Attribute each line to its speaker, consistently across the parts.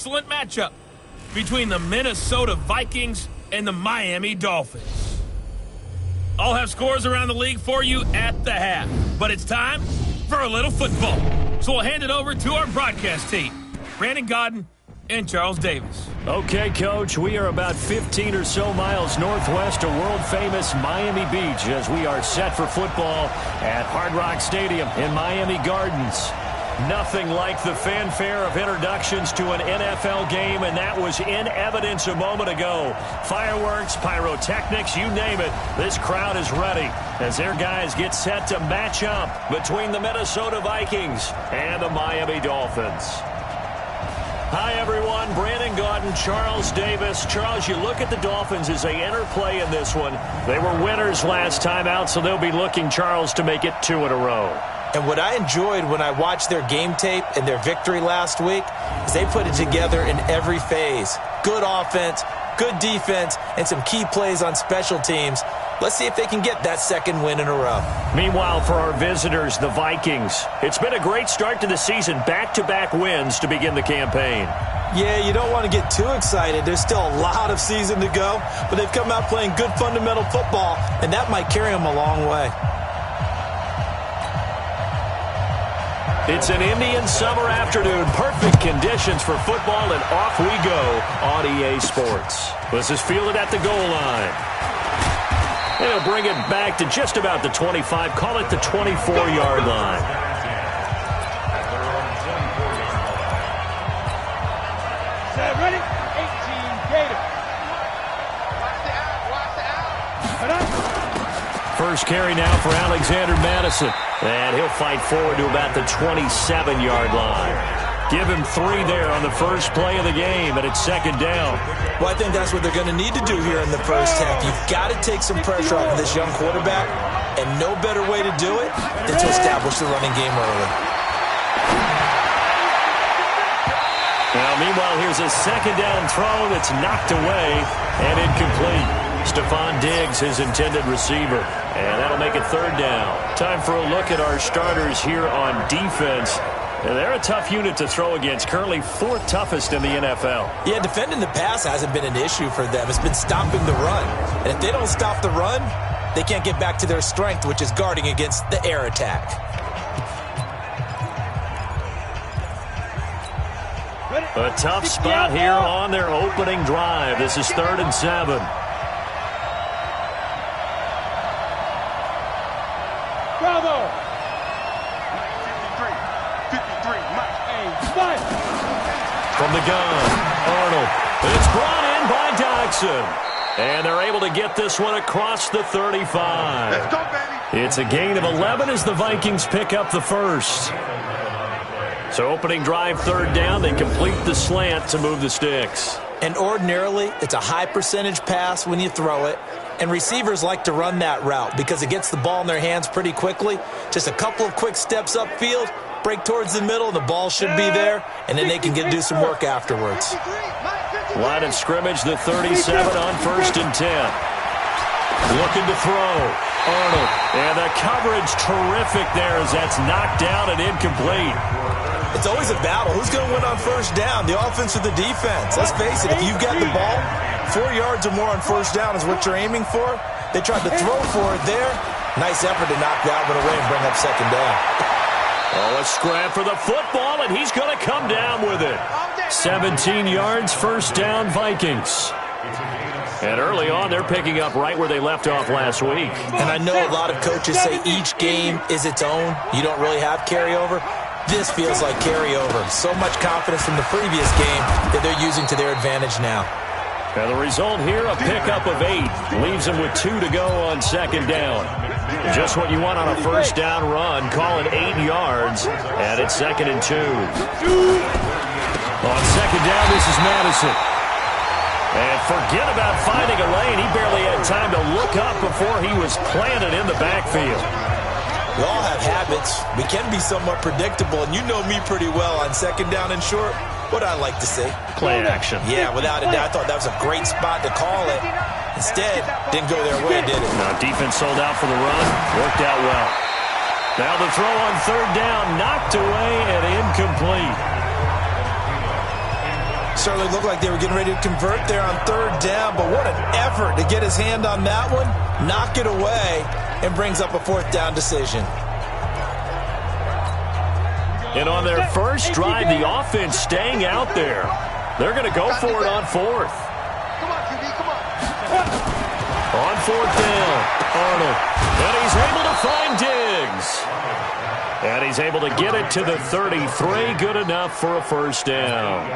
Speaker 1: Excellent matchup between the Minnesota Vikings and the Miami Dolphins. I'll have scores around the league for you at the half, but it's time for a little football. So we'll hand it over to our broadcast team, Brandon Gaudin and Charles Davis.
Speaker 2: Okay, Coach, we are about 15 or so miles northwest of world-famous Miami Beach as we are set for football at Hard Rock Stadium in Miami Gardens. Nothing like the fanfare of introductions to an NFL game, and that was in evidence a moment ago. Fireworks, pyrotechnics, you name it. This crowd is ready as their guys get set to match up between the Minnesota Vikings and the Miami Dolphins. Hi, everyone. Brandon Gaudin, Charles Davis. Charles, you look at the Dolphins as they interplay in this one. They were winners last time out, so they'll be looking, Charles, to make it 2 in a row.
Speaker 3: And what I enjoyed when I watched their game tape and their victory last week is they put it together in every phase. Good offense, good defense, and some key plays on special teams. Let's see if they can get that second win in a row.
Speaker 2: Meanwhile, for our visitors, the Vikings, it's been a great start to the season. Back-to-back wins to begin the campaign.
Speaker 3: Yeah, you don't want to get too excited. There's still a lot of season to go, but they've come out playing good fundamental football, and that might carry them a long way.
Speaker 2: It's an Indian summer afternoon. Perfect conditions for football, and off we go on EA Sports. This is fielded at the goal line. They'll bring it back to just about the 25. Call it the 24-yard line.
Speaker 4: Ready? 18 Gators.
Speaker 2: First carry now for Alexander Madison. And he'll fight forward to about the 27-yard line. Give him 3 there on the first play of the game, and it's second down.
Speaker 3: Well, I think that's what they're going to need to do here in the first half. You've got to take some pressure off of this young quarterback, and no better way to do it than to establish the running game early.
Speaker 2: Now, meanwhile, here's a second down throw that's knocked away and incomplete. Stephon Diggs, his intended receiver, and that'll make it third down. Time for a look at our starters here on defense. And they're a tough unit to throw against, currently 4th toughest in the NFL.
Speaker 3: Yeah, defending the pass hasn't been an issue for them. It's been stopping the run. And if they don't stop the run, they can't get back to their strength, which is guarding against the air attack.
Speaker 2: A tough spot here on their opening drive. This is 3rd and 7.
Speaker 4: Bravo!
Speaker 2: From the gun, Arnold. It's brought in by Dodson. And they're able to get this one across the 35.
Speaker 4: Let's go, baby.
Speaker 2: It's a gain of 11 as the Vikings pick up the first. So opening drive, 3rd down. They complete the slant to move the sticks.
Speaker 3: And ordinarily, it's a high percentage pass when you throw it. And receivers like to run that route because it gets the ball in their hands pretty quickly. Just a couple of quick steps upfield, break towards the middle, the ball should be there, and then they can do some work afterwards.
Speaker 2: Line of scrimmage, the 37 on 1st and 10. Looking to throw. Arnold. And the coverage terrific there as that's knocked down and incomplete.
Speaker 3: It's always a battle. Who's going to win on 1st down, the offense or the defense? Let's face it, if you've got the ball, 4 yards or more on 1st down is what you're aiming for. They tried to throw for it there. Nice effort to knock that one away and bring up 2nd down.
Speaker 2: Oh, a scrap for the football, and he's going to come down with it. 17 yards, 1st down, Vikings. And early on, they're picking up right where they left off last week.
Speaker 3: And I know a lot of coaches say each game is its own. You don't really have carryover. This feels like carryover. So much confidence from the previous game that they're using to their advantage now.
Speaker 2: And the result here, a pickup of 8. Leaves them with 2 to go on 2nd down. Just what you want on a 1st down run. Call it 8 yards. And it's 2nd and 2. On 2nd down, this is Madison. And forget about finding a lane. He barely had time to look up before he was planted in the backfield.
Speaker 3: We all have habits. We can be somewhat predictable, and you know me pretty well on 2nd down and short. What I like to see.
Speaker 2: Play action.
Speaker 3: Yeah, without a doubt. I thought that was a great spot to call it. Instead, didn't go their way, did it?
Speaker 2: Now, defense sold out for the run. Worked out well. Now the throw on 3rd down. Knocked away and incomplete.
Speaker 3: Certainly looked like they were getting ready to convert there on third down, but what an effort to get his hand on that one, knock it away, and brings up a fourth down decision.
Speaker 2: And on their first drive, the offense staying out there. They're going to go for it on fourth.
Speaker 4: Come on, QB, come on.
Speaker 2: On fourth down, Arnold. And he's able to find Diggs. And he's able to get it to the 33. Good enough for a first down.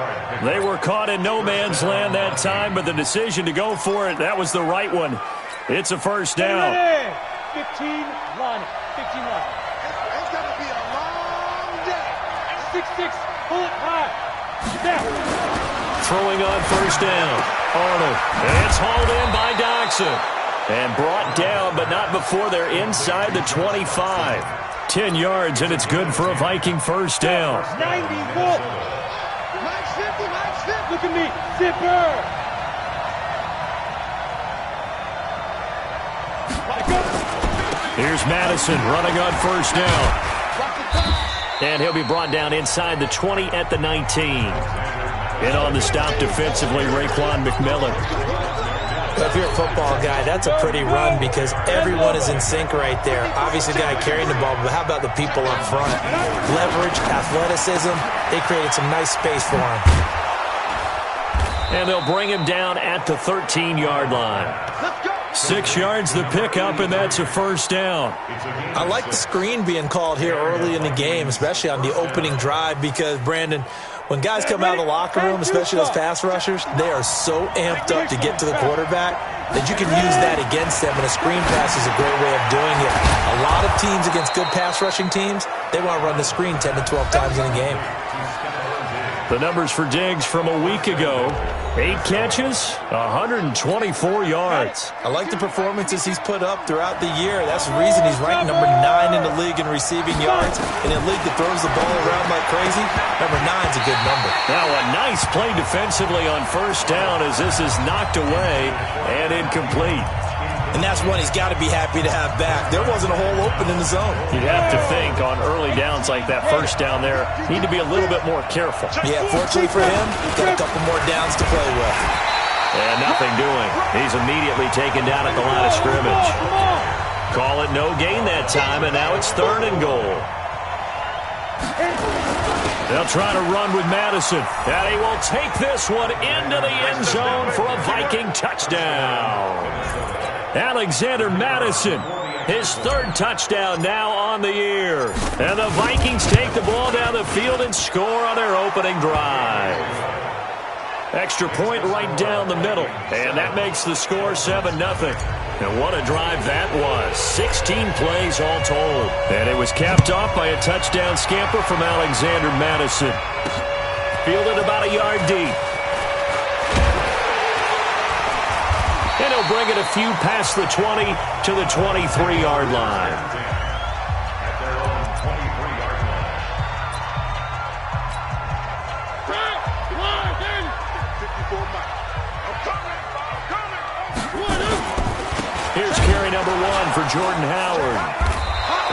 Speaker 2: They were caught in no man's land that time, but the decision to go for it, that was the right one. It's a first down.
Speaker 4: 15 line. 15 line. It's going to be a long day. 6-6, pull it high. Down.
Speaker 2: Throwing on first down, Arnold. And it's hauled in by Doxson. And brought down, but not before they're inside the 25. 10 yards, and it's good for a Viking first down.
Speaker 4: 90 volt. Look at me. Zipper.
Speaker 2: Here's Madison running on first down. And he'll be brought down inside the 20 at the 19. And on the stop defensively, Raekwon McMillan.
Speaker 3: But if you're a football guy, that's a pretty run because everyone is in sync right there. Obviously, the guy carrying the ball, but how about the people up front? Leverage, athleticism, they created some nice space for him.
Speaker 2: And they'll bring him down at the 13-yard line. 6 yards the pickup, and that's a first down.
Speaker 3: I like the screen being called here early in the game, especially on the opening drive because, Brandon, when guys come out of the locker room, especially those pass rushers, they are so amped up to get to the quarterback that you can use that against them, and a screen pass is a great way of doing it. A lot of teams against good pass rushing teams, they want to run the screen 10 to 12 times in a game.
Speaker 2: The numbers for Diggs from a week ago: 8 catches, 124 yards.
Speaker 3: I like the performances he's put up throughout the year. That's the reason he's ranked number 9 in the league in receiving yards. In a league that throws the ball around like crazy, number 9's a good number.
Speaker 2: Now a nice play defensively on first down as this is knocked away and incomplete.
Speaker 3: And that's one he's got to be happy to have back. There wasn't a hole open in the zone.
Speaker 2: You'd have to think on early downs like that first down there, need to be a little bit more careful.
Speaker 3: Yeah, fortunately for him, got a couple more downs to play with.
Speaker 2: And nothing doing. He's immediately taken down at the line of scrimmage. Call it no gain that time, and now it's 3rd and goal. They'll try to run with Madison. And he will take this one into the end zone for a Viking touchdown. Alexander Madison, his 3rd touchdown now on the year. And the Vikings take the ball down the field and score on their opening drive. Extra point right down the middle. And that makes the score 7-0. And what a drive that was. 16 plays all told. And it was capped off by a touchdown scamper from Alexander Madison. Fielded about a yard deep. And he'll bring it a few past the 20 to the 23-yard line. Here's carry number 1 for Jordan Howard.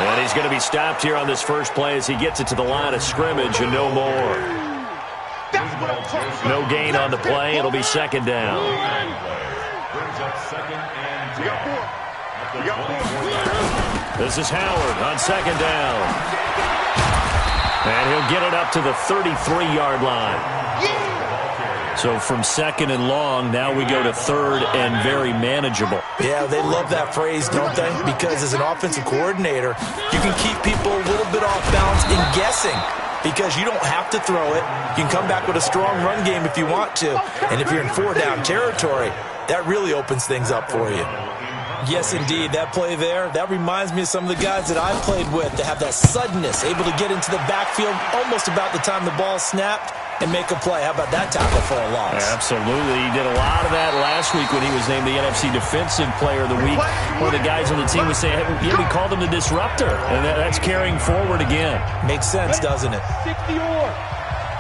Speaker 2: And he's going to be stopped here on this first play as he gets it to the line of scrimmage and no more. No gain on the play. It'll be 2nd down. This is Howard on 2nd down. And he'll get it up to the 33-yard line. So from 2nd and long, now we go to 3rd and very manageable.
Speaker 3: Yeah, they love that phrase, don't they? Because as an offensive coordinator, you can keep people a little bit off balance and guessing. Because you don't have to throw it. You can come back with a strong run game if you want to. And if you're in 4-down territory, that really opens things up for you. Yes, indeed. That play there, that reminds me of some of the guys that I've played with that have that suddenness, able to get into the backfield almost about the time the ball snapped and make a play. How about that tackle for a loss?
Speaker 2: Absolutely. He did a lot of that last week when he was named the NFC Defensive Player of the Week. One of the guys on the team was saying, hey, yeah, we called him the disruptor. And that's carrying forward again.
Speaker 3: Makes sense, doesn't it?
Speaker 4: 60 or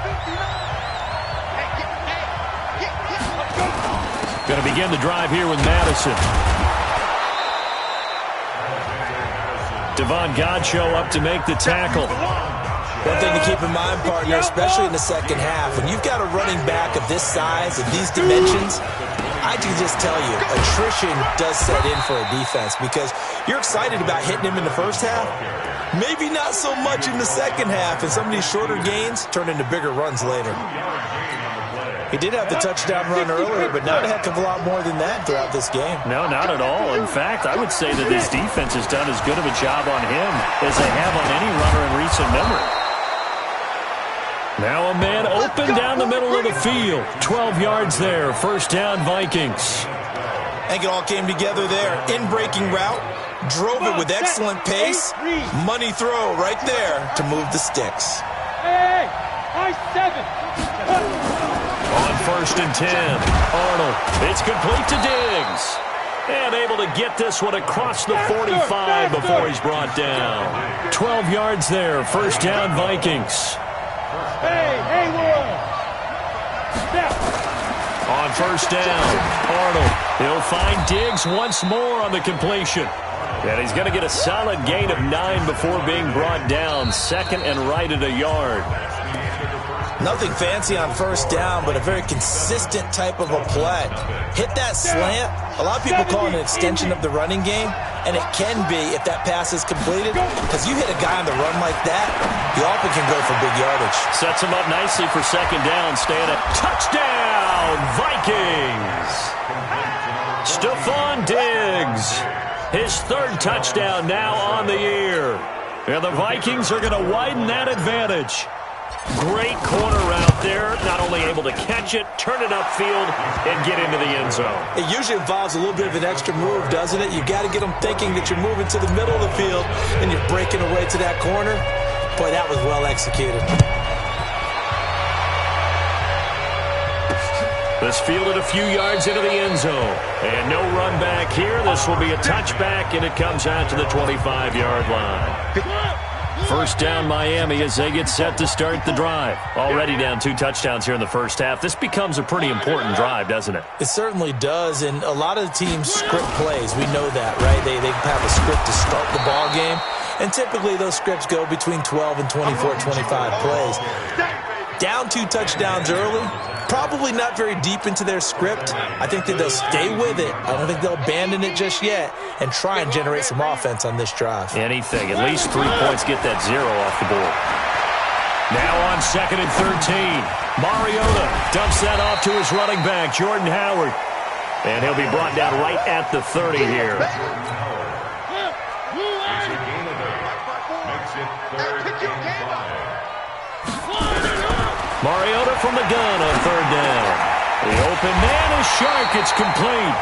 Speaker 4: 59.
Speaker 2: Going to begin the drive here with Madison. Devon Godchaux up to make the tackle.
Speaker 3: One thing to keep in mind, partner, especially in the second half, when you've got a running back of this size and these dimensions, I can just tell you, attrition does set in for a defense because you're excited about hitting him in the first half. Maybe not so much in the second half, and some of these shorter gains turn into bigger runs later. He did have the touchdown run earlier, but not a heck of a lot more than that throughout this game.
Speaker 2: No, not at all. In fact, I would say that this defense has done as good of a job on him as they have on any runner in recent memory. Now a man open down the middle of the field. 12 yards there. First down, Vikings.
Speaker 3: I think it all came together there. In-breaking route. Drove it with excellent pace. Money throw right there to move the sticks.
Speaker 4: Hey, high 7.
Speaker 2: On first and 10, Arnold. It's complete to Diggs. And able to get this one across the 45 before he's brought down. 12 yards there. First down, Vikings.
Speaker 4: Hey, Haywood. Step.
Speaker 2: On first down, Arnold. He'll find Diggs once more on the completion. And he's going to get a solid gain of 9 before being brought down. Second and right at a yard.
Speaker 3: Nothing fancy on first down, but a very consistent type of a play. Hit that slant. A lot of people call it an extension of the running game, and it can be if that pass is completed, because you hit a guy on the run like that, you often can go for big yardage.
Speaker 2: Sets him up nicely for second down. Staying at touchdown, Vikings. Stephon Diggs. His third touchdown now on the year. And the Vikings are going to widen that advantage. Great corner route there. Not only able to catch it, turn it upfield, and get into the end zone.
Speaker 3: It usually involves a little bit of an extra move, doesn't it? You've got to get them thinking that you're moving to the middle of the field and you're breaking away to that corner. Boy, that was well executed.
Speaker 2: This fielded a few yards into the end zone. And no run back here. This will be a touchback, and it comes out to the 25-yard line. First down, Miami, as they get set to start the drive. Already down 2 touchdowns here in the first half. This becomes a pretty important drive, doesn't it?
Speaker 3: It certainly does, and a lot of the teams script plays. We know that, right? They have a script to start the ball game, and typically those scripts go between 12 and 24, 25 plays. Down 2 touchdowns early, probably not very deep into their script. I think that they'll stay with it. I don't think they'll abandon it just yet and try and generate some offense on this drive.
Speaker 2: Anything. At least 3 points get that 0 off the board. Now on second and 13. Mariota dumps that off to his running back, Jordan Howard. And he'll be brought down right at the 30 here. Mariota from the gun on third down. The open man is Shark. It's complete.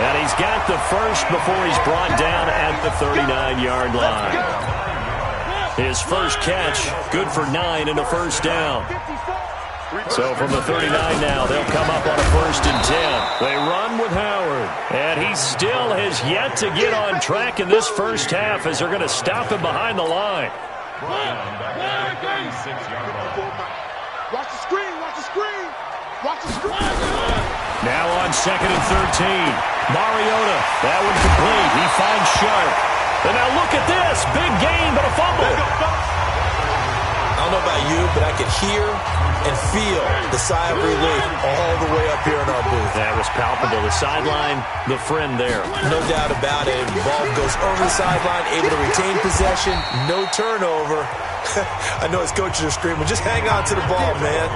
Speaker 2: And he's got the first before he's brought down at the 39-yard line. His first catch, good for 9 and a first down. So from the 39 now, they'll come up on a first and 10. They run with Howard. And he still has yet to get on track in this first half as they're going to stop him behind the line.
Speaker 5: Watch the screen, watch the screen, watch the screen.
Speaker 2: Now on second and 13. Mariota, that one complete. He finds Sharp. And now look at this. Big gain, but a fumble.
Speaker 3: I don't know about you, but I could hear and feel the sigh of relief all the way up here in our booth.
Speaker 2: That was palpable. The sideline, the friend there.
Speaker 3: No doubt about it. Ball goes over the sideline, able to retain possession, no turnover. I know his coaches are screaming, just hang on to the ball, man.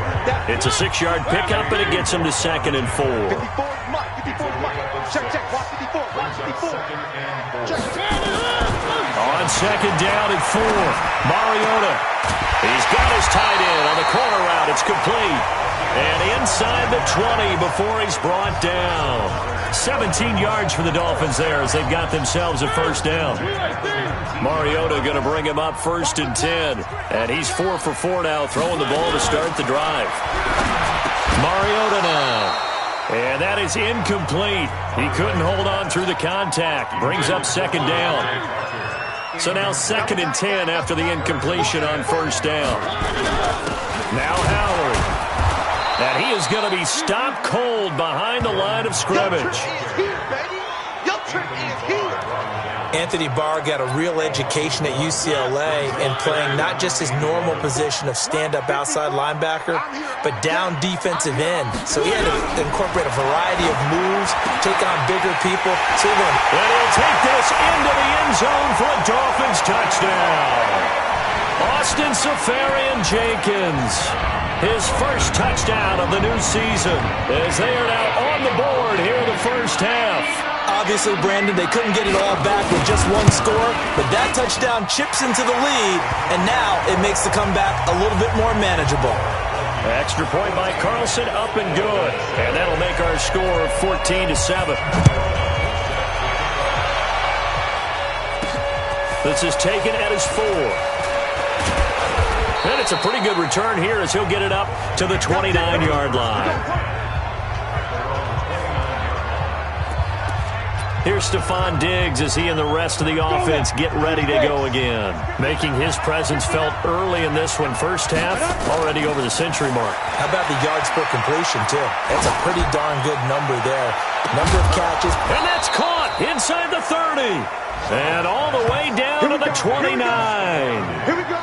Speaker 2: It's a 6-yard pickup, and it gets him to second and 4.
Speaker 5: 54 Mike. Check, watch 54, watch 54. Check.
Speaker 2: On second down and 4, Mariota. He's got his tight end on the corner route. It's complete. And inside the 20 before he's brought down. 17 yards for the Dolphins there as they've got themselves a first down. Mariota going to bring him up first and 10. And he's 4 for 4 now, throwing the ball to start the drive. Mariota now. And that is incomplete. He couldn't hold on through the contact. Brings up second down. So now second and 10 after the incompletion on first down. Now Howard. And he is going to be stopped cold behind the line of scrimmage.
Speaker 3: Anthony Barr got a real education at UCLA in playing not just his normal position of stand-up outside linebacker, but down defensive end. So he had to incorporate a variety of moves, take on bigger people. So
Speaker 2: and he'll take this into the end zone for a Dolphins touchdown. Austin Seferian-Jenkins, his first touchdown of the new season, as they are now on the board here in the first half.
Speaker 3: Obviously, Brandon, they couldn't get it all back with just one score, but that touchdown chips into the lead, and now it makes the comeback a little bit more manageable.
Speaker 2: Extra point by Carlson, up and good. And that'll make our score 14-7. This is taken at his 4. And it's a pretty good return here as he'll get it up to the 29-yard line. Here's Stephon Diggs as he and the rest of the offense get ready to go again. Making his presence felt early in this one. First half, already over the century mark.
Speaker 3: How about the yards per completion, too? That's a pretty darn good number there. Number of catches.
Speaker 2: And that's caught inside the 30. And all the way down to the 29.
Speaker 5: Here we go.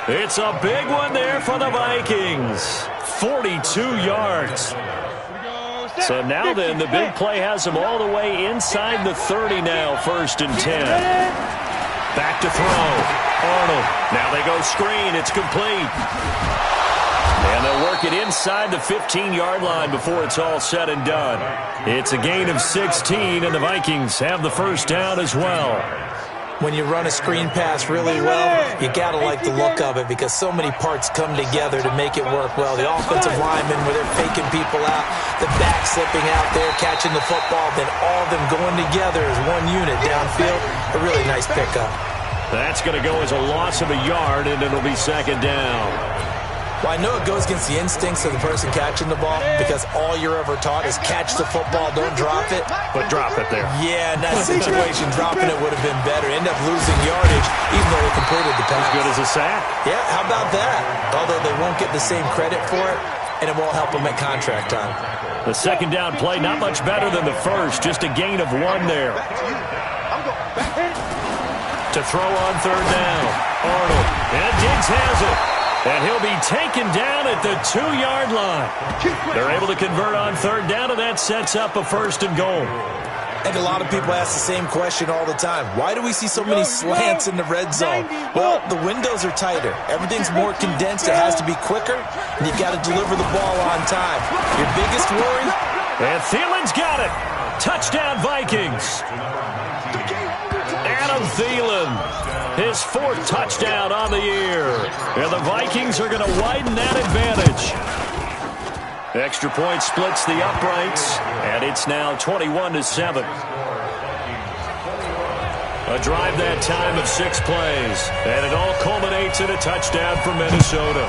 Speaker 2: It's a big one there for the Vikings. 42 yards. So now then, the big play has them all the way inside the 30 now, 1st and 10. Back to throw. Arnold. Now they go screen. It's complete. And they'll work it inside the 15-yard line before it's all said and done. It's a gain of 16, and the Vikings have the first down as well.
Speaker 3: When you run a screen pass really well, you got to like the look of it because so many parts come together to make it work well. The offensive linemen, where they're faking people out, the back slipping out there, catching the football, then all of them going together as one unit downfield. A really nice pickup.
Speaker 2: That's going to go as a loss of a yard, and it'll be 2nd down.
Speaker 3: Well, I know it goes against the instincts of the person catching the ball because all you're ever taught is catch the football, don't drop it.
Speaker 2: But drop it there.
Speaker 3: Yeah, in that situation, dropping it would have been better. End up losing yardage even though they completed the pass.
Speaker 2: As good as a sack.
Speaker 3: Yeah, how about that? Although they won't get the same credit for it, and it won't help them at contract time.
Speaker 2: The 2nd down play, not much better than the first, just a gain of 1 there. To throw on 3rd down. Arnold. And Diggs has it. And he'll be taken down at the 2-yard line. They're able to convert on 3rd down, and that sets up a 1st and goal.
Speaker 3: And a lot of people ask the same question all the time. Why do we see so many slants in the red zone? Well, the windows are tighter. Everything's more condensed. It has to be quicker, and you've got to deliver the ball on time. Your biggest worry?
Speaker 2: And Thielen's got it. Touchdown, Vikings. Adam Thielen, his 4th touchdown on the year. And the Vikings are going to widen that advantage. Extra point splits the uprights, and it's now 21-7. A drive that time of 6 plays, and it all culminates in a touchdown for Minnesota.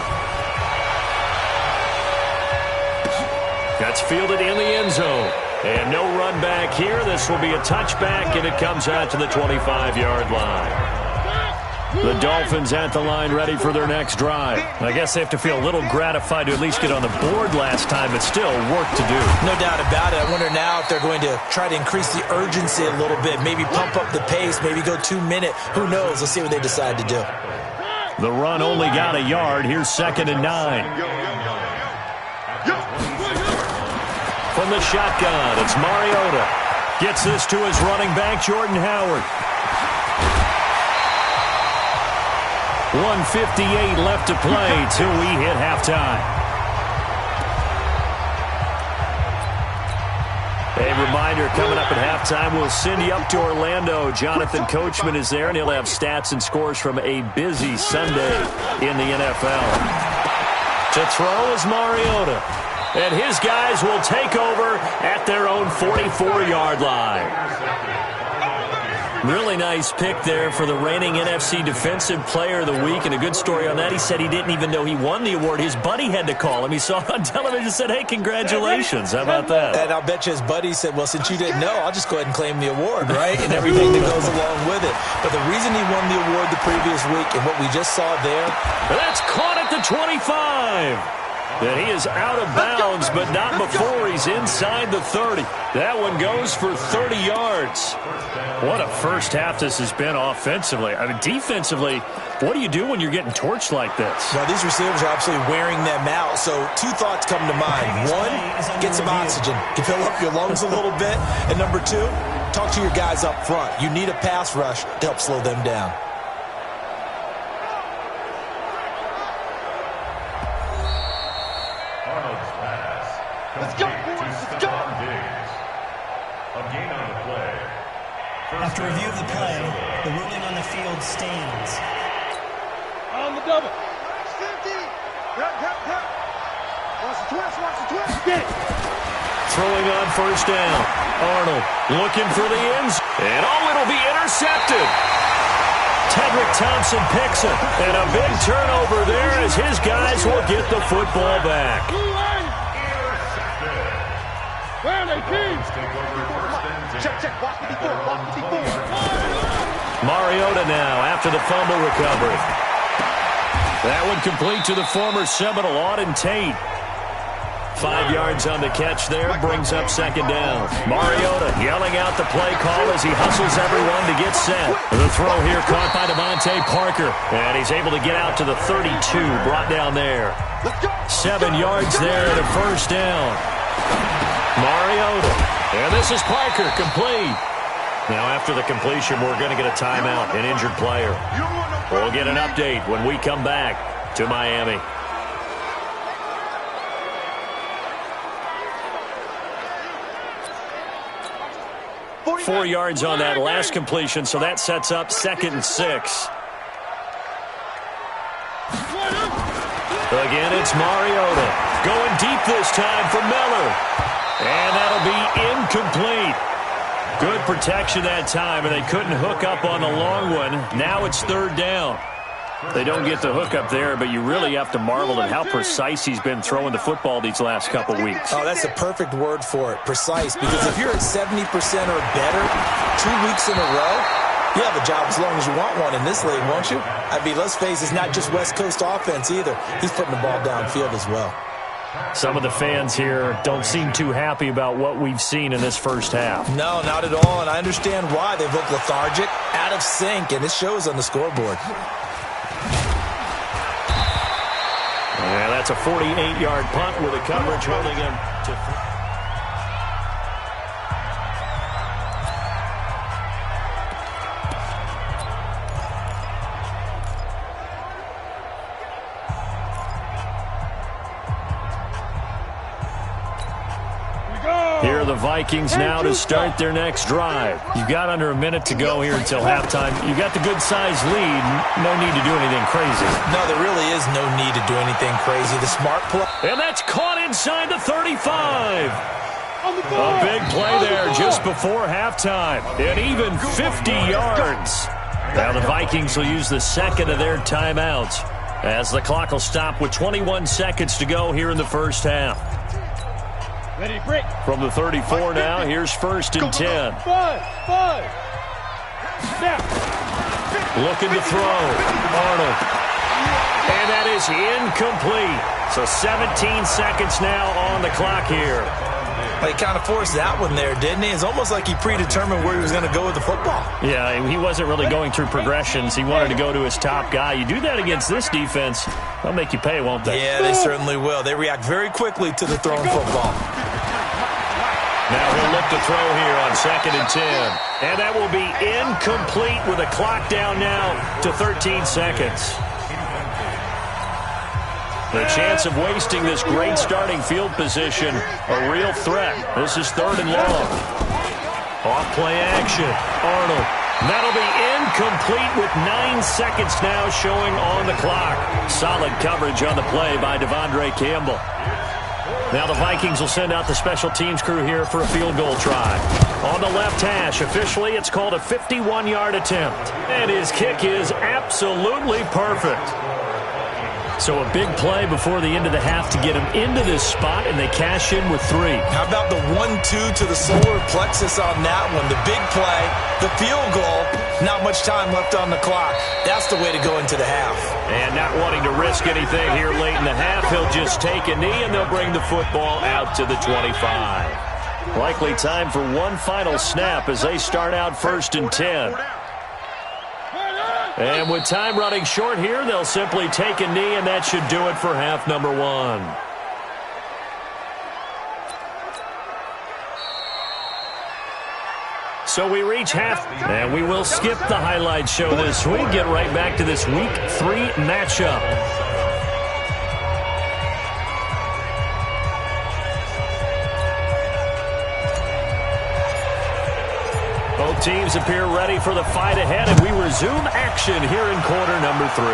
Speaker 2: That's fielded in the end zone. And no run back here. This will be a touchback, and it comes out to the 25-yard line. The Dolphins at the line ready for their next drive. I guess they have to feel a little gratified to at least get on the board last time, but still work to do.
Speaker 3: No doubt about it. I wonder now if they're going to try to increase the urgency a little bit, maybe pump up the pace, maybe go 2-minute. Who knows? Let's see what they decide to do.
Speaker 2: The run only got a yard. Here's 2nd and 9. From the shotgun, it's Mariota. Gets this to his running back, Jordan Howard. 1:58 left to play till we hit halftime. A reminder, coming up at halftime, we'll send you up to Orlando. Jonathan Coachman is there, and he'll have stats and scores from a busy Sunday in the NFL. To throw is Mariota. And his guys will take over at their own 44-yard line. Really nice pick there for the reigning NFC Defensive Player of the Week. And a good story on that. He said he didn't even know he won the award. His buddy had to call him. He saw it on television and said, hey, congratulations. How about that?
Speaker 3: And I'll bet you his buddy said, well, since you didn't know, I'll just go ahead and claim the award, right? And everything that goes along with it. But the reason he won the award the previous week and what we just saw there.
Speaker 2: That's caught at the 25. And he is out of bounds, but not before he's inside the 30. That one goes for 30 yards. What a first half this has been offensively. I mean, defensively, what do you do when you're getting torched like this?
Speaker 3: Well, these receivers are absolutely wearing them out. So 2 thoughts come to mind. 1, get some oxygen to fill up your lungs a little bit. And number 2, talk to your guys up front. You need a pass rush to help slow them down.
Speaker 5: Let's go, boys. Let's go. A gain on the play.
Speaker 6: After review of the play, the ruling on the field stands.
Speaker 4: On the double.
Speaker 5: 50. Watch the twist.
Speaker 4: Get it.
Speaker 2: Throwing on first down. Arnold looking for the ends. And it'll be intercepted. Tedrick Thompson picks it. And a big turnover there as his guys will get the football back.
Speaker 4: Where are they, teams?
Speaker 5: Check. Watch the before.
Speaker 2: Mariota now after the fumble recovery. That one complete to the former Seminole, Auden Tate. 5 yards on the catch there, brings up second down. Mariota yelling out the play call as he hustles everyone to get set. The throw here caught by Devontae Parker, and he's able to get out to the 32, brought down there. 7 yards there and a first down. Mariota, and this is Parker, complete. Now after the completion, we're going to get a timeout, an injured player. We'll get an update when we come back to Miami. Four yards on that last completion, so that sets up 2nd and 6. Again, it's Mariota. Going deep this time for Miller. And that'll be incomplete. Good protection that time, and they couldn't hook up on the long one. Now it's 3rd down. They don't get the hook up there, but you really have to marvel at how precise he's been throwing the football these last couple weeks.
Speaker 3: Oh, that's the perfect word for it, precise. Because if you're at 70% or better 2 weeks in a row, you have a job as long as you want one in this league, won't you? I mean, let's face it, it's not just West Coast offense either. He's putting the ball downfield as well.
Speaker 2: Some of the fans here don't seem too happy about what we've seen in this first half.
Speaker 3: No, not at all, and I understand why. They've looked lethargic, out of sync, and it shows on the scoreboard.
Speaker 2: Yeah, that's a 48-yard punt with a coverage holding him to... Here are the Vikings now to start their next drive. You've got under a minute to go here until halftime. You've got the good-sized lead. No need to do anything crazy.
Speaker 3: No, there really is no need to do anything crazy. The smart play.
Speaker 2: And that's caught inside the 35. A big play there just before halftime. And even 50 yards. Now the Vikings will use the second of their timeouts as the clock will stop with 21 seconds to go here in the first half.
Speaker 4: Ready to break.
Speaker 2: From the 34 now, here's 1st and 10.
Speaker 4: Five. Snap.
Speaker 2: Looking to throw. Arnold. And that is incomplete. So 17 seconds now on the clock here.
Speaker 3: Well, he kind of forced that one there, didn't he? It's almost like he predetermined where he was going to go with the football.
Speaker 2: Yeah, he wasn't really going through progressions. He wanted to go to his top guy. You do that against this defense, they'll make you pay, won't they?
Speaker 3: Yeah, they certainly will. They react very quickly to the thrown football.
Speaker 2: Now he'll look to throw here on 2nd and 10. And that will be incomplete with a clock down now to 13 seconds. The chance of wasting this great starting field position, a real threat. This is 3rd and long. Off play action. Arnold. That'll be incomplete with 9 seconds now showing on the clock. Solid coverage on the play by Devondre Campbell. Now the Vikings will send out the special teams crew here for a field goal try. On the left hash, officially it's called a 51-yard attempt. And his kick is absolutely perfect. So a big play before the end of the half to get them into this spot, and they cash in with 3.
Speaker 3: How about the 1-2 to the solar plexus on that one? The big play, the field goal, not much time left on the clock. That's the way to go into the half.
Speaker 2: And not wanting to risk anything here late in the half, he'll just take a knee, and they'll bring the football out to the 25. Likely time for one final snap as they start out 1st and 10. And with time running short here, they'll simply take a knee, and that should do it for half number 1. So we reach half, and we will skip the highlight show this week. Get right back to this Week 3 matchup. Both teams appear ready for the fight ahead, and we resume action here in quarter number 3.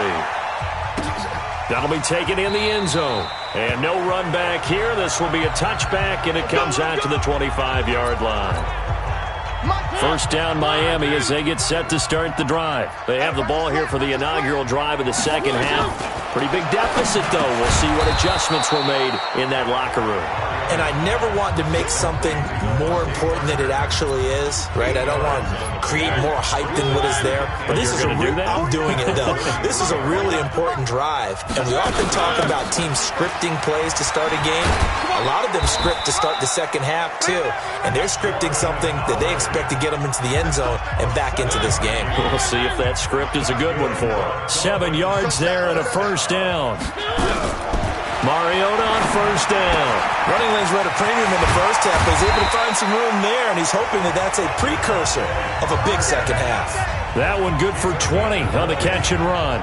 Speaker 2: That'll be taken in the end zone. And no run back here. This will be a touchback, and it comes out to the 25-yard line. First down, Miami, as they get set to start the drive. They have the ball here for the inaugural drive of the second half. Pretty big deficit, though. We'll see what adjustments were made in that locker room.
Speaker 3: And I never want to make something more important than it actually is, right? I don't want to create more hype than what is there. But this is I'm doing it, though. This is a really important drive. And we often talk about teams scripting plays to start a game. A lot of them script to start the second half, too. And they're scripting something that they expect to get them into the end zone and back into this game.
Speaker 2: We'll see if that script is a good one for them. 7 yards there and a first down. Mariota on first down.
Speaker 3: Running lanes were at a premium in the first half, but he's able to find some room there, and he's hoping that that's a precursor of a big second half.
Speaker 2: That one good for 20 on the catch and run.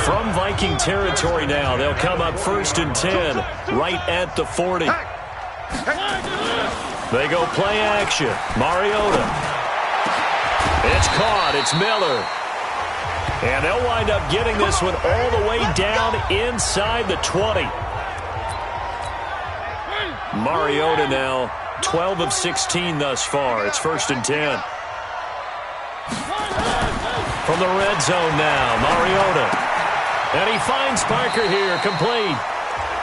Speaker 2: From Viking territory now, they'll come up 1st and 10, right at the 40. They go play action. Mariota. It's caught. It's Miller. And they'll wind up getting this one all the way down inside the 20. Mariota now 12 of 16 thus far. It's 1st and 10. From the red zone now, Mariota. And he finds Parker here, complete.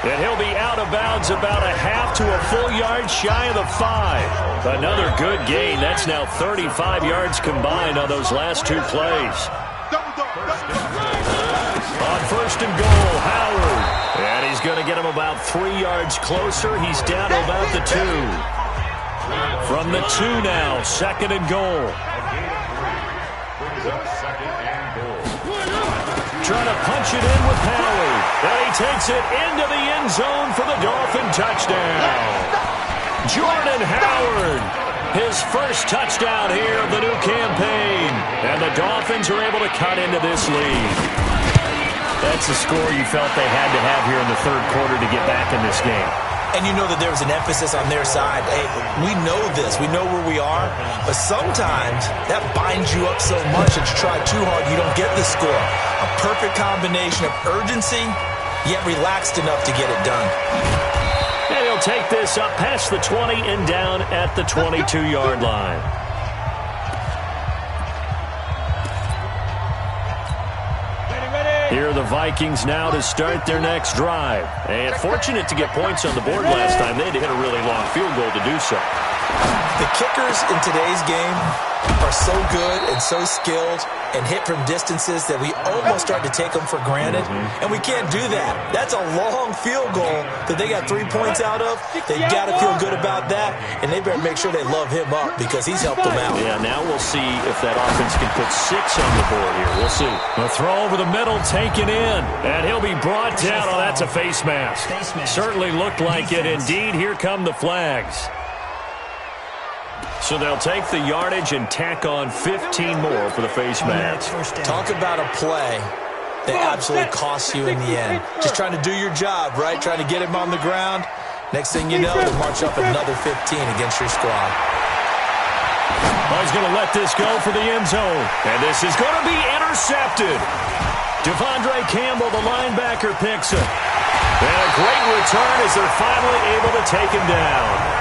Speaker 2: And he'll be out of bounds about a half to a full yard shy of the 5. Another good gain. That's now 35 yards combined on those last 2 plays. On 1st and goal, Howard. And he's going to get him about 3 yards closer. He's down to about the 2. From the 2 now, 2nd and goal. Trying to punch it in with Howard. And he takes it into the end zone for the Dolphin touchdown. Jordan Howard, his first touchdown here of the new campaign. And the Dolphins are able to cut into this lead. That's the score you felt they had to have here in the 3rd quarter to get back in this game.
Speaker 3: And you know that there was an emphasis on their side. Hey, we know this. We know where we are. But sometimes that binds you up so much that you try too hard, you don't get the score. A perfect combination of urgency, yet relaxed enough to get it done.
Speaker 2: And he'll take this up past the 20 and down at the 22-yard line. Here are the Vikings now to start their next drive. And fortunate to get points on the board last time. They had to hit a really long field goal to do so.
Speaker 3: The kickers in today's game are so good and so skilled and hit from distances that we almost start to take them for granted. And we can't do that. That's a long field goal that they got 3 points out of. They've got to feel good about that, and they better make sure they love him up because he's helped them out.
Speaker 2: Yeah, now we'll see if that offense can put 6 on the board here. We'll see. A throw over the middle, taken in, and he'll be brought down. Oh, that's a face mask. Certainly looked like it. Indeed, here come the flags. So they'll take the yardage and tack on 15 more for the face mask.
Speaker 3: Talk about a play that absolutely costs you in the end. Just trying to do your job, right? Trying to get him on the ground. Next thing you know, they'll march up another 15 against your squad.
Speaker 2: Oh, he's going to let this go for the end zone. And this is going to be intercepted. Devondre Campbell, the linebacker, picks it. And a great return as they're finally able to take him down.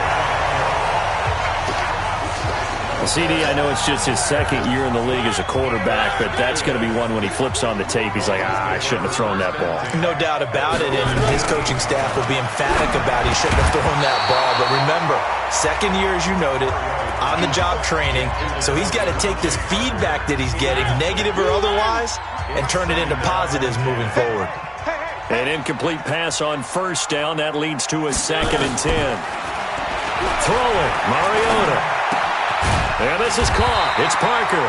Speaker 2: CD, I know it's just his second year in the league as a quarterback, but that's going to be one when he flips on the tape. He's like, I shouldn't have thrown that ball.
Speaker 3: No doubt about it, and his coaching staff will be emphatic about he shouldn't have thrown that ball. But remember, second year, as you noted, on-the-job training, so he's got to take this feedback that he's getting, negative or otherwise, and turn it into positives moving forward.
Speaker 2: An incomplete pass on first down. That leads to a 2nd and 10. Throwing, Mariota. And this is caught. It's Parker.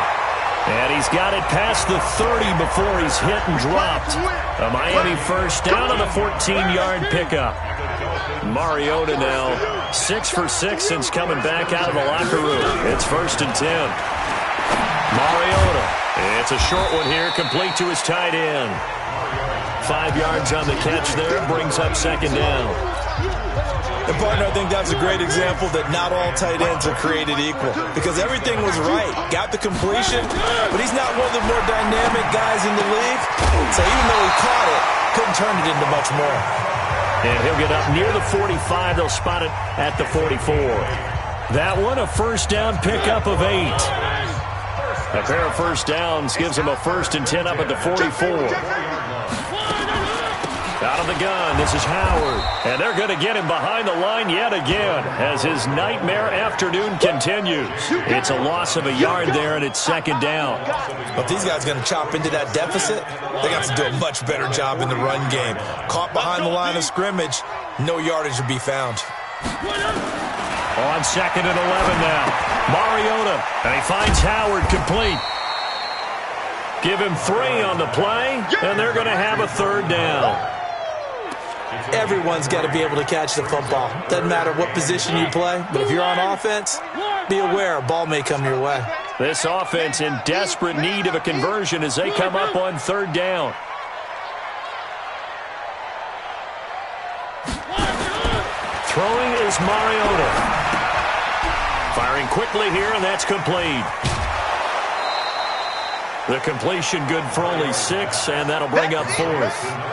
Speaker 2: And he's got it past the 30 before he's hit and dropped. A Miami first down on the 14-yard pickup. Mariota now 6 for 6 since coming back out of the locker room. It's 1st and 10. Mariota. It's a short one here, complete to his tight end. 5 yards on the catch there, brings up 2nd down.
Speaker 3: And partner, I think that's a great example that not all tight ends are created equal, because everything was right. Got the completion, but he's not one of the more dynamic guys in the league. So even though he caught it, couldn't turn it into much more.
Speaker 2: And he'll get up near the 45. They'll spot it at the 44. That one, a first down pickup of 8. A pair of first downs gives him a 1st and 10 up at the 44. Out of the gun, this is Howard. And they're going to get him behind the line yet again as his nightmare afternoon continues. It's a loss of a yard there, and it's 2nd down.
Speaker 3: But these guys are going to chop into that deficit. They got to do a much better job in the run game. Caught behind the line of scrimmage, no yardage to be found.
Speaker 2: On 2nd and 11 now. Mariota, and he finds Howard complete. Give him 3 on the play, and they're going to have a 3rd down.
Speaker 3: Everyone's got to be able to catch the football. Doesn't matter what position you play, but if you're on offense, be aware a ball may come your way.
Speaker 2: This offense in desperate need of a conversion as they come up on 3rd down. Throwing is Mariota. Firing quickly here, and that's complete. The completion good for only 6, and that'll bring up 4th.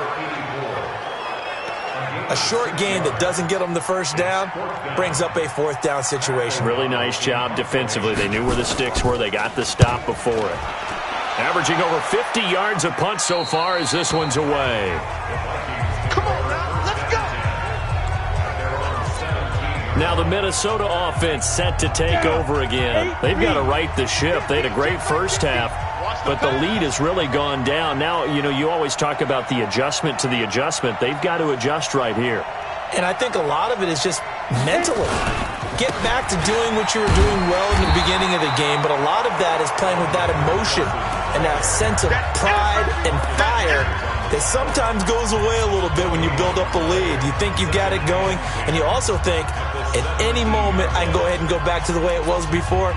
Speaker 3: A short gain that doesn't get them the first down brings up a 4th down situation.
Speaker 2: Really nice job defensively. They knew where the sticks were. They got the stop before it. Averaging over 50 yards a punt so far as this one's away.
Speaker 7: Come on now, let's go.
Speaker 2: Now the Minnesota offense set to take over again. They've got to right the ship. They had a great first half, but the lead has really gone down. Now, you always talk about the adjustment to the adjustment. They've got to adjust right here.
Speaker 3: And I think a lot of it is just mentally. Get back to doing what you were doing well in the beginning of the game, but a lot of that is playing with that emotion and that sense of pride and fire that sometimes goes away a little bit when you build up a lead. You think you've got it going, and you also think at any moment I can go ahead and go back to the way it was before.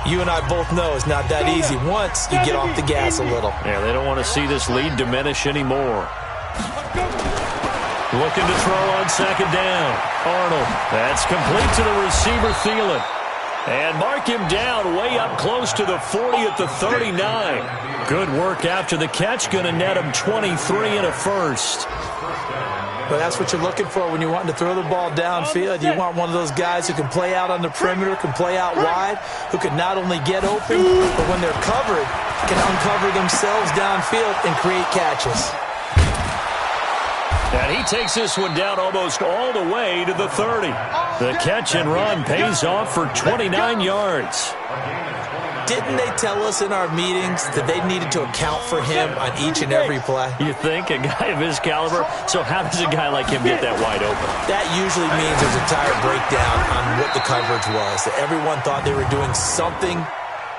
Speaker 3: You and I both know it's not that easy once you get off the gas a little.
Speaker 2: Yeah, they don't want to see this lead diminish anymore. Looking to throw on 2nd down. Arnold, that's complete to the receiver, Thielen. And mark him down way up close to the 40 at the 39. Good work after the catch. Going to net him 23 and a 1st.
Speaker 3: But that's what you're looking for when you're wanting to throw the ball downfield. You want one of those guys who can play out on the perimeter, can play out wide, who can not only get open, but when they're covered, can uncover themselves downfield and create catches.
Speaker 2: And he takes this one down almost all the way to the 30. The catch and run pays off for 29 yards.
Speaker 3: Didn't they tell us in our meetings that they needed to account for him on each and every play?
Speaker 2: You think? A guy of his caliber? So how does a guy like him get that wide open?
Speaker 3: That usually means there's a tire breakdown on what the coverage was. That everyone thought they were doing something,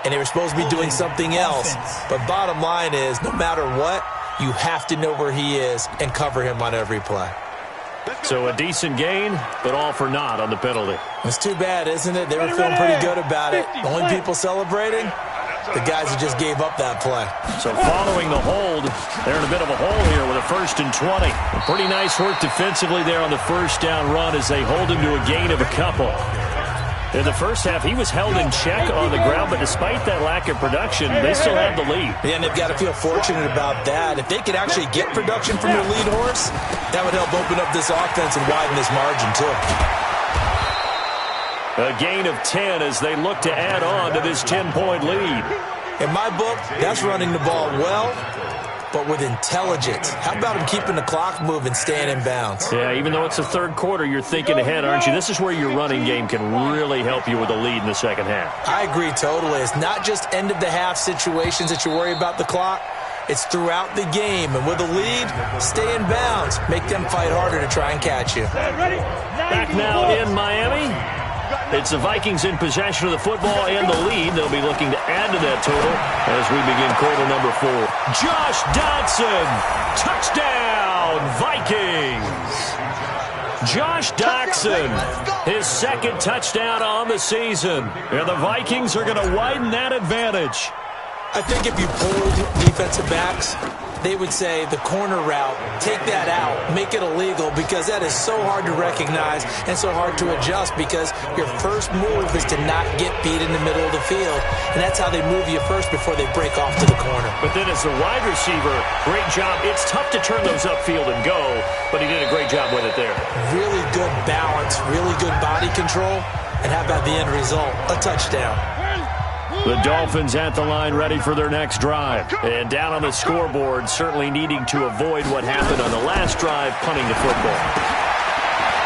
Speaker 3: and they were supposed to be doing something else. But bottom line is, no matter what, you have to know where he is and cover him on every play.
Speaker 2: So a decent gain, but all for naught on the penalty.
Speaker 3: It's too bad, isn't it? They were feeling pretty good about it. The only people celebrating, the guys who just gave up that play.
Speaker 2: So following the hold, they're in a bit of a hole here with a 1st and 20. Pretty nice work defensively there on the first down run as they hold him to a gain of a couple. In the first half, he was held in check on the ground, but despite that lack of production, they still have the lead.
Speaker 3: Yeah, and they've got to feel fortunate about that. If they could actually get production from their lead horse, that would help open up this offense and widen this margin, too.
Speaker 2: A gain of 10 as they look to add on to this 10-point lead.
Speaker 3: In my book, that's running the ball well, but with intelligence. How about him keeping the clock moving, staying in bounds?
Speaker 2: Yeah, even though it's the third quarter, you're thinking ahead, aren't you? This is where your running game can really help you with a lead in the second half.
Speaker 3: I agree totally. It's not just end-of-the-half situations that you worry about the clock. It's throughout the game. And with a lead, stay in bounds. Make them fight harder to try and catch you.
Speaker 2: Back now in Miami. It's the Vikings in possession of the football and the lead. They'll be looking to add to that total as we begin quarter number 4. Josh Doctson, touchdown, Vikings. Josh Doctson, his second touchdown on the season. And the Vikings are going to widen that advantage.
Speaker 3: I think if you polled defensive backs, they would say the corner route, take that out, make it illegal, because that is so hard to recognize and so hard to adjust, because your first move is to not get beat in the middle of the field, and that's how they move you first before they break off to the corner.
Speaker 2: But then as the wide receiver, great job. It's tough to turn those upfield and go, but he did a great job with it there.
Speaker 3: Really good balance, really good body control, and how about the end result? A touchdown.
Speaker 2: The Dolphins at the line ready for their next drive. And down on the scoreboard, certainly needing to avoid what happened on the last drive, punting the football.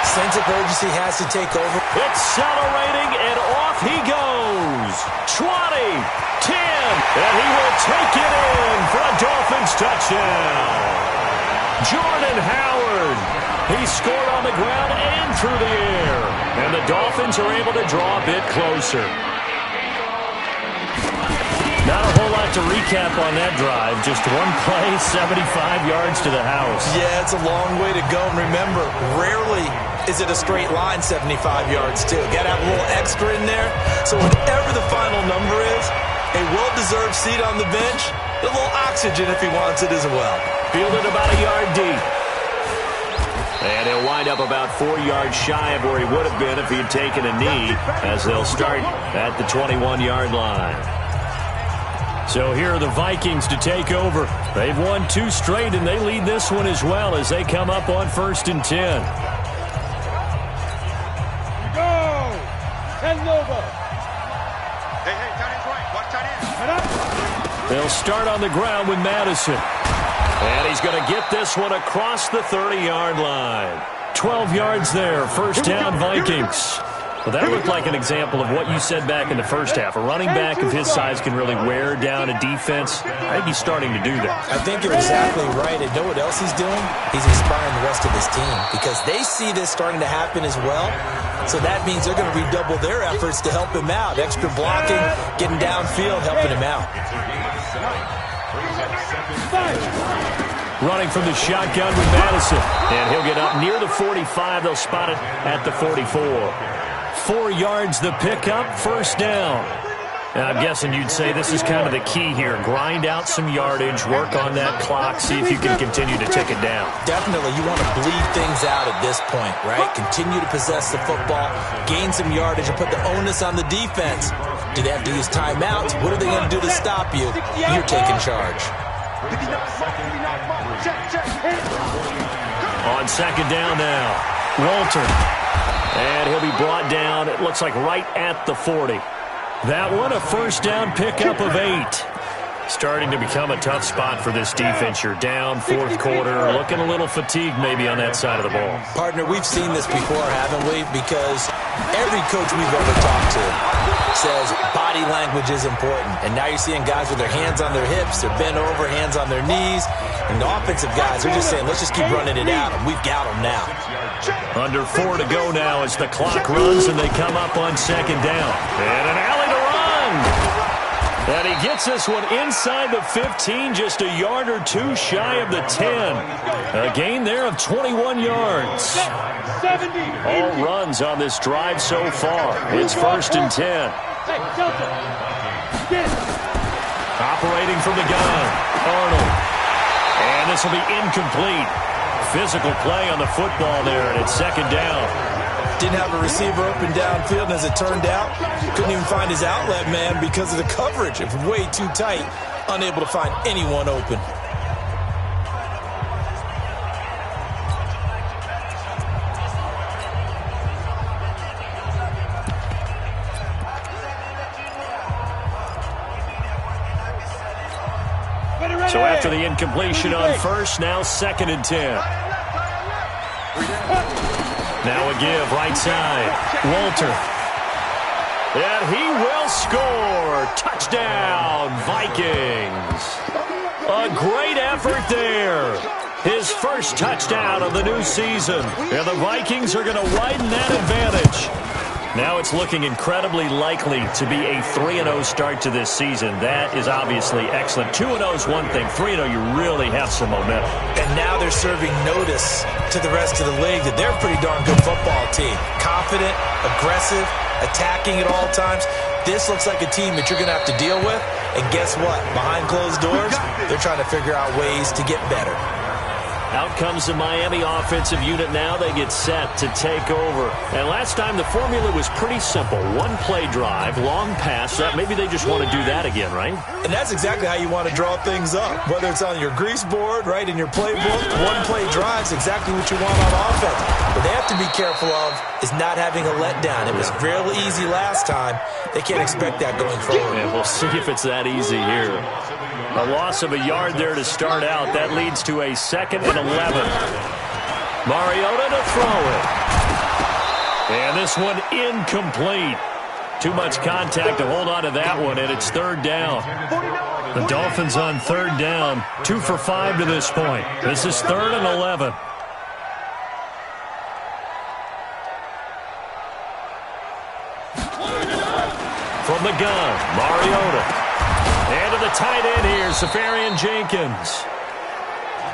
Speaker 3: Sense of urgency has to take over.
Speaker 2: Accelerating, and off he goes. 20, 10, and he will take it in for a Dolphins touchdown. Jordan Howard. He scored on the ground and through the air. And the Dolphins are able to draw a bit closer. Not a whole lot to recap on that drive. Just one play, 75 yards to the house.
Speaker 3: Yeah, it's a long way to go. And remember, rarely is it a straight line 75 yards, too. Got to have a little extra in there. So whatever the final number is, a well-deserved seat on the bench, a little oxygen if he wants it as well.
Speaker 2: Fielded about a yard deep. And he'll wind up about 4 yards shy of where he would have been if he had taken a knee, as they'll start at the 21-yard line. So here are the Vikings to take over. They've won 2 straight, and they lead this one as well as they come up on 1st and 10.
Speaker 4: Go! 10 Nova.
Speaker 7: Hey, tight end's right. Watch tight end.
Speaker 2: They'll start on the ground with Madison. And he's going to get this one across the 30-yard line. 12 yards there, first down Vikings. Well, that looked like an example of what you said back in the first half. A running back of his size can really wear down a defense. I think he's starting to do that.
Speaker 3: I think you're exactly right. And know what else he's doing? He's inspiring the rest of his team because they see this starting to happen as well. So that means they're going to redouble their efforts to help him out. Extra blocking, getting downfield, helping him out.
Speaker 2: Running from the shotgun with Madison. And he'll get up near the 45. They'll spot it at the 44. 4 yards the pickup, first down. And I'm guessing you'd say this is kind of the key here. Grind out some yardage, work on that clock, see if you can continue to tick it down.
Speaker 3: Definitely. You want to bleed things out at this point, right? Continue to possess the football, gain some yardage, and put the onus on the defense. Do they have to use timeouts? What are they going to do to stop you? You're taking charge.
Speaker 2: On second down now, Walter. And he'll be brought down, it looks like right at the 40. That one, a first down pickup of 8. Starting to become a tough spot for this defense. You're down, fourth quarter, looking a little fatigued maybe on that side of the ball.
Speaker 3: Partner, we've seen this before, haven't we? Because every coach we've ever talked to says body language is important. And now you're seeing guys with their hands on their hips, they're bent over, hands on their knees. And the offensive guys are just saying, let's just keep running it out. And we've got them now.
Speaker 2: Under 4 to go now as the clock runs and they come up on second down. And an alley to run. And he gets this one inside the 15, just a yard or 2 shy of the 10. A gain there of 21 yards. All runs on this drive so far. It's 1st and 10. Operating from the gun, Arnold. And this will be incomplete. Physical play on the football there, and it's second down.
Speaker 3: Didn't have a receiver open downfield, and as it turned out, couldn't even find his outlet man because of the coverage. It was way too tight, unable to find anyone open.
Speaker 2: So after the incompletion on first, now 2nd and 10. Now a give, right side. Walter. And he will score. Touchdown, Vikings. A great effort there. His first touchdown of the new season. And the Vikings are going to widen that advantage. Now it's looking incredibly likely to be a 3-0 start to this season. That is obviously excellent. 2-0 is one thing. 3-0, you really have some momentum.
Speaker 3: And now they're serving notice to the rest of the league that they're a pretty darn good football team. Confident, aggressive, attacking at all times. This looks like a team that you're going to have to deal with. And guess what? Behind closed doors, they're trying to figure out ways to get better.
Speaker 2: Out comes the Miami offensive unit now. They get set to take over. And last time the formula was pretty simple. One play drive, long pass. Maybe they just want to do that again, right?
Speaker 3: And that's exactly how you want to draw things up. Whether it's on your grease board, right, in your playbook, one play drive is exactly what you want on offense. What they have to be careful of is not having a letdown. It was fairly easy last time. They can't expect that going forward.
Speaker 2: Yeah, we'll see if it's that easy here. A loss of a yard there to start out. That leads to a 2nd and 11. Mariota to throw it. And this one incomplete. Too much contact to hold on to that one, and it's 3rd down. The Dolphins on 3rd down. 2 for 5 to this point. This is 3rd and 11. From the gun, Mariota. And to the tight end here, Safarian Jenkins.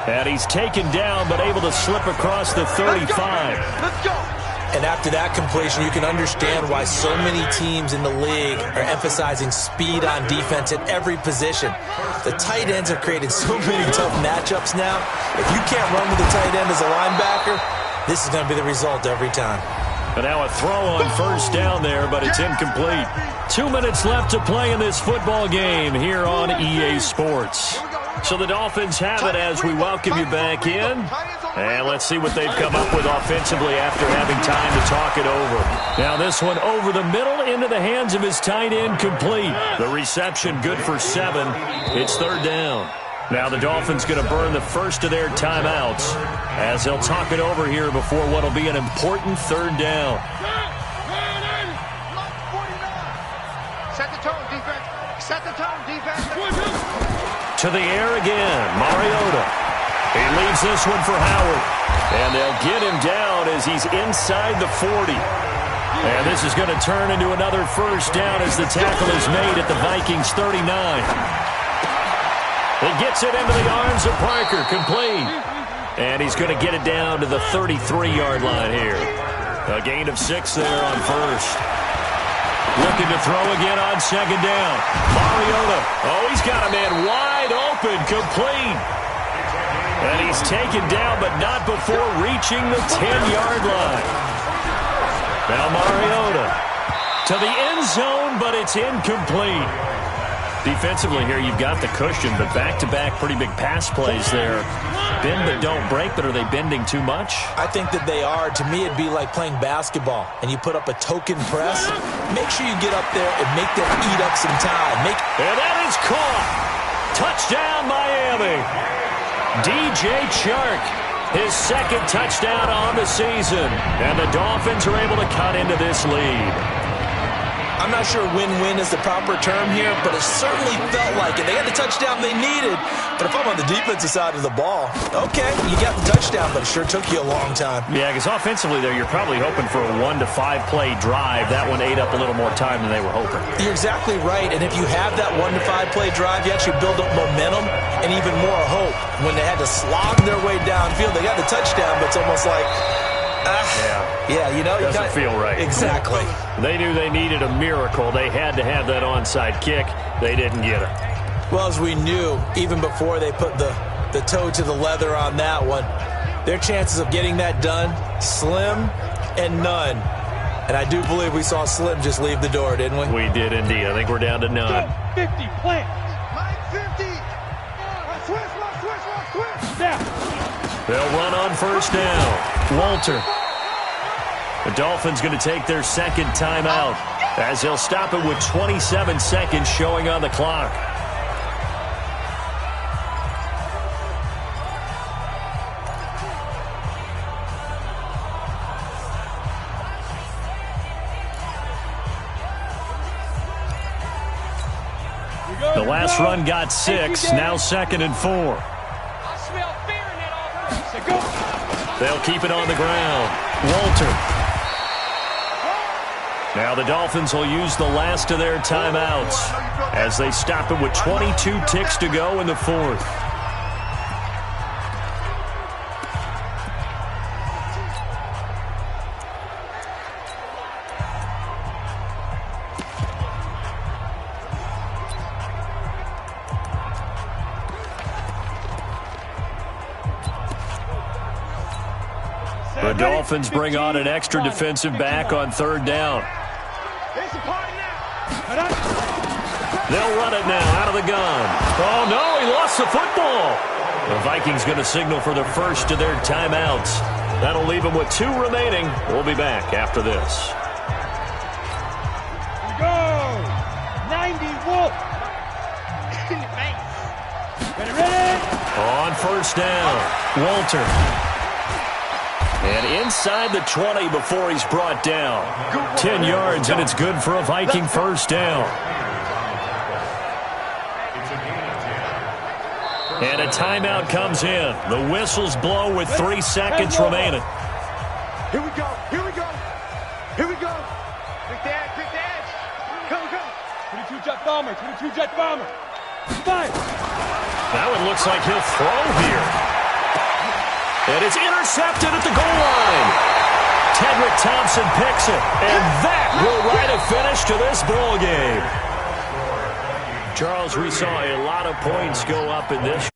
Speaker 2: And he's taken down, but able to slip across the 35.
Speaker 7: Let's go.
Speaker 3: And after that completion, you can understand why so many teams in the league are emphasizing speed on defense at every position. The tight ends have created so many tough matchups now. If you can't run with the tight end as a linebacker, this is going to be the result every time.
Speaker 2: And now a throw on 1st down there, but it's incomplete. 2 minutes left to play in this football game here on EA Sports. So the Dolphins have it as we welcome you back in. And let's see what they've come up with offensively after having time to talk it over. Now this one over the middle into the hands of his tight end, complete. The reception good for 7. It's 3rd down. Now the Dolphins going to burn the first of their timeouts as they'll talk it over here before what will be an important 3rd down.
Speaker 7: Set the tone, defense. Set the tone, defense.
Speaker 2: To the air again, Mariota. He leaves this one for Howard. And they'll get him down as he's inside the 40. And this is going to turn into another 1st down as the tackle is made at the Vikings 39. He gets it into the arms of Parker, complete. And he's going to get it down to the 33-yard line here. A gain of 6 there on 1st. Looking to throw again on 2nd down. Mariota. Oh, he's got a man wide open, complete. And he's taken down, but not before reaching the 10-yard line. Now Mariota to the end zone, but it's incomplete. Defensively here, you've got the cushion, but back-to-back pretty big pass plays there. Bend but don't break, but are they bending too much?
Speaker 3: I think that they are. To me, it'd be like playing basketball, and you put up a token press. Make sure you get up there and make them eat up some time.
Speaker 2: And that is caught. Touchdown, Miami. DJ Chark, his 2nd touchdown on the season. And the Dolphins are able to cut into this lead.
Speaker 3: I'm not sure win-win is the proper term here, but it certainly felt like it. They had the touchdown they needed, but if I'm on the defensive side of the ball, okay, you got the touchdown, but it sure took you a long time.
Speaker 2: Yeah, because offensively there, you're probably hoping for a 1 to 5 play drive. That one ate up a little more time than they were hoping.
Speaker 3: You're exactly right, and if you have that 1 to 5 play drive, you actually build up momentum and even more hope. When they had to slog their way downfield, they got the touchdown, but it's almost like, yeah, you know,
Speaker 2: doesn't feel right.
Speaker 3: Exactly.
Speaker 2: They knew they needed a miracle. They had to have that onside kick. They didn't get it.
Speaker 3: Well, as we knew, even before they put the toe to the leather on that one, their chances of getting that done, slim and none. And I do believe we saw Slim just leave the door, didn't we?
Speaker 2: We did indeed. I think we're down to none.
Speaker 4: 50, plant.
Speaker 7: Line 50. Switch.
Speaker 4: Snap.
Speaker 2: They'll run on 1st down. Walter. The Dolphins going to take their 2nd timeout as they'll stop it with 27 seconds showing on the clock. The last run got 6, now 2nd and 4.
Speaker 4: I smell fear in that offense. Go.
Speaker 2: They'll keep it on the ground. Walter. Now the Dolphins will use the last of their timeouts as they stop it with 22 ticks to go in the 4th. The Dolphins bring on an extra defensive back on 3rd down. They'll run it now out of the gun. Oh, no, he lost the football. The Vikings going to signal for the first of their timeouts. That'll leave them with 2 remaining. We'll be back after this.
Speaker 4: Here we go. 90 Wolf. Ready?
Speaker 2: On 1st down, Walter. And inside the 20 before he's brought down. 10 yards, and it's good for a Viking 1st down. And a timeout comes in. The whistles blow with 3 seconds remaining.
Speaker 7: Here we go. Here we go. Here we go. Quick the edge. Quick the edge. Go.
Speaker 4: 22 jet bomber. 22 jet bomber. Fire.
Speaker 2: Now it looks like he'll throw here. And it's intercepted at the goal line. Tedrick Thompson picks it. And that will write a finish to this ball game. Charles, we saw a lot of points go up in this.